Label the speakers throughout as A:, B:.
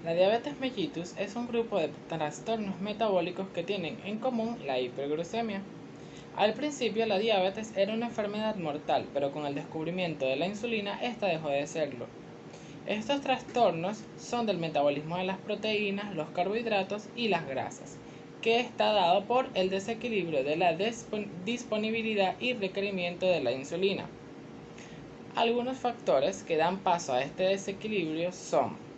A: La diabetes mellitus es un grupo de trastornos metabólicos que tienen en común la hiperglucemia. Al principio la diabetes era una enfermedad mortal, pero con el descubrimiento de la insulina esta dejó de serlo. Estos trastornos son del metabolismo de las proteínas, los carbohidratos y las grasas, que está dado por el desequilibrio de la disponibilidad y requerimiento de la insulina. Algunos factores que dan paso a este desequilibrio son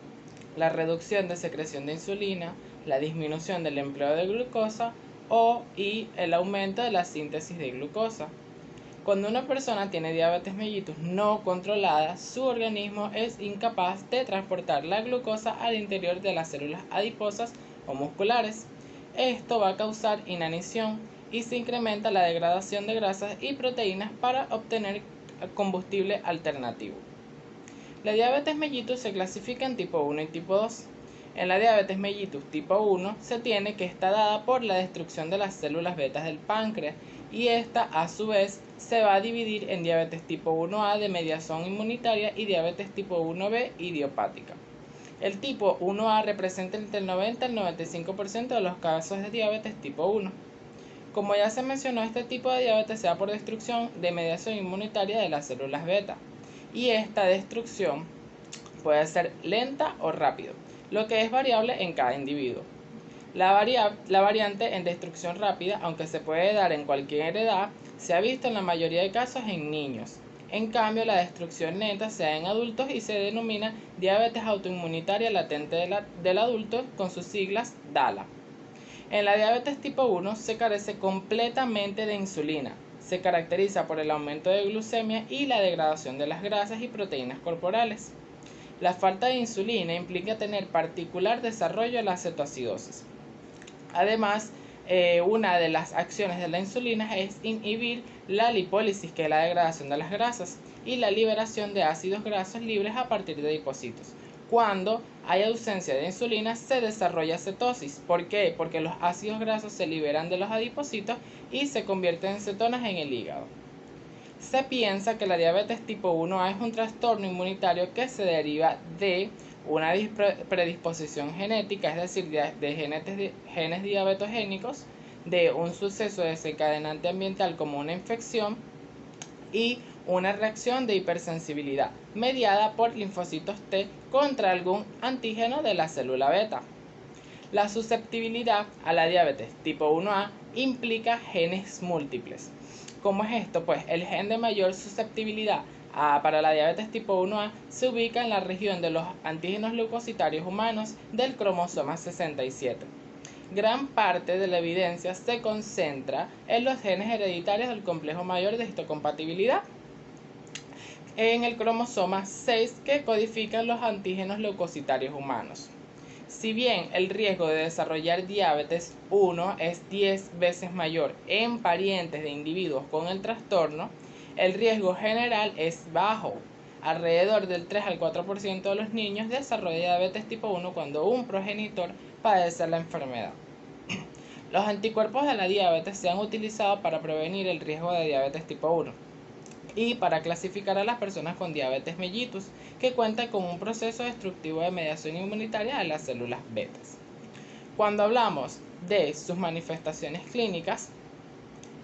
A: la reducción de secreción de insulina, la disminución del empleo de glucosa y el aumento de la síntesis de glucosa. Cuando una persona tiene diabetes mellitus no controlada, su organismo es incapaz de transportar la glucosa al interior de las células adiposas o musculares. Esto va a causar inanición y se incrementa la degradación de grasas y proteínas para obtener combustible alternativo. La diabetes mellitus se clasifica en tipo 1 y tipo 2. En la diabetes mellitus tipo 1 se tiene que está dada por la destrucción de las células betas del páncreas y esta a su vez se va a dividir en diabetes tipo 1A de mediación inmunitaria y diabetes tipo 1B idiopática. El tipo 1A representa entre el 90 y el 95% de los casos de diabetes tipo 1. Como ya se mencionó, este tipo de diabetes se da por destrucción de mediación inmunitaria de las células beta y esta destrucción puede ser lenta o rápida, lo que es variable en cada individuo. La variante en destrucción rápida, aunque se puede dar en cualquier edad, se ha visto en la mayoría de casos en niños. En cambio, la destrucción lenta se da en adultos y se denomina diabetes autoinmunitaria latente del adulto, con sus siglas DALA. En la diabetes tipo 1 se carece completamente de insulina. Se caracteriza por el aumento de glucemia y la degradación de las grasas y proteínas corporales. La falta de insulina implica tener particular desarrollo de la cetoacidosis. Además, una de las acciones de la insulina es inhibir la lipólisis, que es la degradación de las grasas, y la liberación de ácidos grasos libres a partir de adipocitos. Cuando hay ausencia de insulina se desarrolla cetosis. ¿Por qué? Porque los ácidos grasos se liberan de los adipocitos y se convierten en cetonas en el hígado. Se piensa que la diabetes tipo 1A es un trastorno inmunitario que se deriva de una predisposición genética, es decir, de genes diabetogénicos, de un suceso desencadenante ambiental como una infección y una reacción de hipersensibilidad mediada por linfocitos T contra algún antígeno de la célula beta. La susceptibilidad a la diabetes tipo 1A implica genes múltiples. ¿Cómo es esto? Pues el gen de mayor susceptibilidad para la diabetes tipo 1A se ubica en la región de los antígenos leucocitarios humanos del cromosoma 67. Gran parte de la evidencia se concentra en los genes hereditarios del complejo mayor de histocompatibilidad en el cromosoma 6 que codifican los antígenos leucocitarios humanos. Si bien el riesgo de desarrollar diabetes 1 es 10 veces mayor en parientes de individuos con el trastorno, el riesgo general es bajo. Alrededor del 3 al 4% de los niños desarrolla diabetes tipo 1 cuando un progenitor padece la enfermedad. Los anticuerpos de la diabetes se han utilizado para prevenir el riesgo de diabetes tipo 1 y para clasificar a las personas con diabetes mellitus, que cuentan con un proceso destructivo de mediación inmunitaria de las células betas. Cuando hablamos de sus manifestaciones clínicas,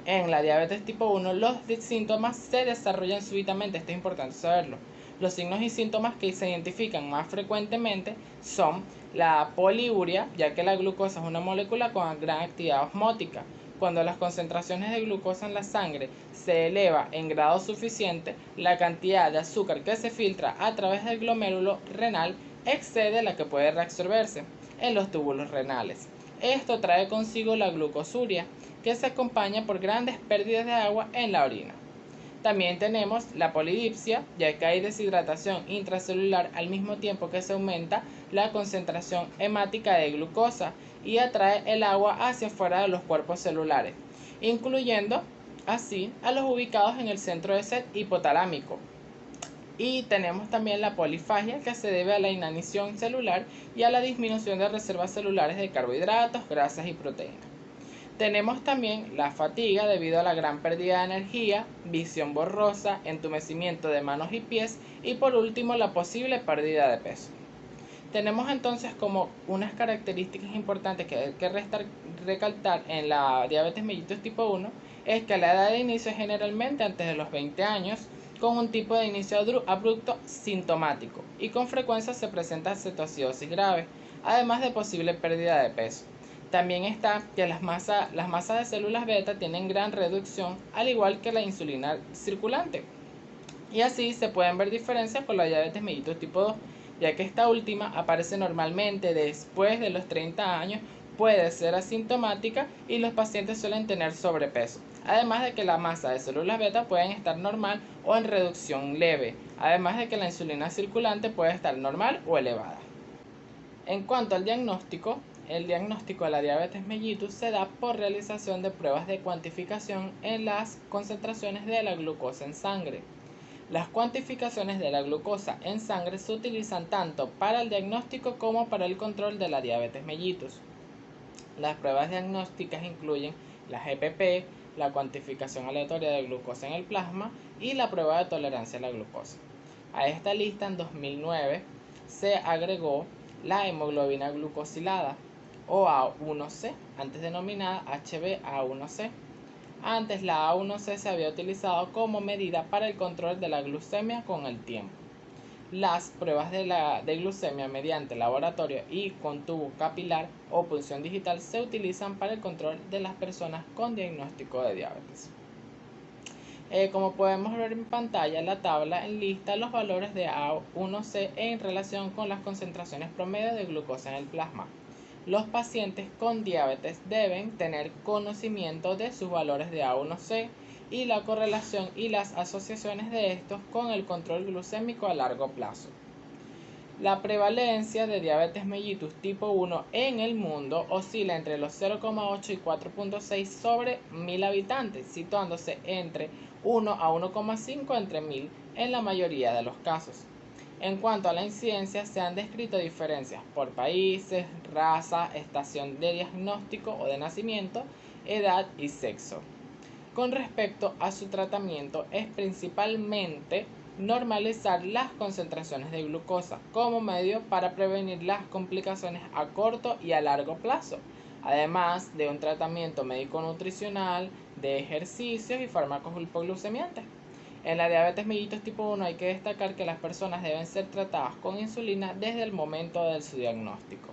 A: en la diabetes tipo 1 los síntomas se desarrollan súbitamente, esto es importante saberlo. Los signos y síntomas que se identifican más frecuentemente son la poliuria, ya que la glucosa es una molécula con gran actividad osmótica. Cuando las concentraciones de glucosa en la sangre se eleva en grado suficiente, la cantidad de azúcar que se filtra a través del glomérulo renal excede la que puede reabsorberse en los túbulos renales. Esto trae consigo la glucosuria, que se acompaña por grandes pérdidas de agua en la orina. También tenemos la polidipsia, ya que hay deshidratación intracelular al mismo tiempo que se aumenta la concentración hemática de glucosa y atrae el agua hacia afuera de los cuerpos celulares, incluyendo así a los ubicados en el centro de sed hipotalámico. Y tenemos también la polifagia, que se debe a la inanición celular y a la disminución de reservas celulares de carbohidratos, grasas y proteínas. Tenemos también la fatiga debido a la gran pérdida de energía, visión borrosa, entumecimiento de manos y pies y por último la posible pérdida de peso. Tenemos entonces como unas características importantes que hay que recalcar en la diabetes mellitus tipo 1 es que la edad de inicio es generalmente antes de los 20 años, con un tipo de inicio abrupto sintomático y con frecuencia se presenta cetoacidosis grave, además de posible pérdida de peso. También está que las masas de células beta tienen gran reducción, al igual que la insulina circulante. Y así se pueden ver diferencias con la diabetes mellitus tipo 2, ya que esta última aparece normalmente después de los 30 años, puede ser asintomática y los pacientes suelen tener sobrepeso. Además de que la masa de células beta pueden estar normal o en reducción leve, además de que la insulina circulante puede estar normal o elevada. En cuanto al diagnóstico, el diagnóstico de la diabetes mellitus se da por realización de pruebas de cuantificación en las concentraciones de la glucosa en sangre. Las cuantificaciones de la glucosa en sangre se utilizan tanto para el diagnóstico como para el control de la diabetes mellitus. Las pruebas diagnósticas incluyen la GPP, la cuantificación aleatoria de glucosa en el plasma y la prueba de tolerancia a la glucosa. A esta lista en 2009 se agregó la hemoglobina glucosilada o A1C, antes denominada HbA1c. Antes la A1C se había utilizado como medida para el control de la glucemia con el tiempo. Las pruebas de glucemia mediante laboratorio y con tubo capilar o punción digital se utilizan para el control de las personas con diagnóstico de diabetes. Como podemos ver en pantalla, la tabla enlista los valores de A1C en relación con las concentraciones promedio de glucosa en el plasma. Los pacientes con diabetes deben tener conocimiento de sus valores de A1C y la correlación y las asociaciones de estos con el control glucémico a largo plazo. La prevalencia de diabetes mellitus tipo 1 en el mundo oscila entre los 0,8 y 4,6 sobre 1000 habitantes, situándose entre 1 a 1,5 entre 1000 en la mayoría de los casos. En cuanto a la incidencia, se han descrito diferencias por países, raza, estación de diagnóstico o de nacimiento, edad y sexo. Con respecto a su tratamiento, es principalmente normalizar las concentraciones de glucosa como medio para prevenir las complicaciones a corto y a largo plazo, además de un tratamiento médico-nutricional, de ejercicios y fármacos hipoglucemiantes. En la diabetes mellitus tipo 1 hay que destacar que las personas deben ser tratadas con insulina desde el momento de su diagnóstico.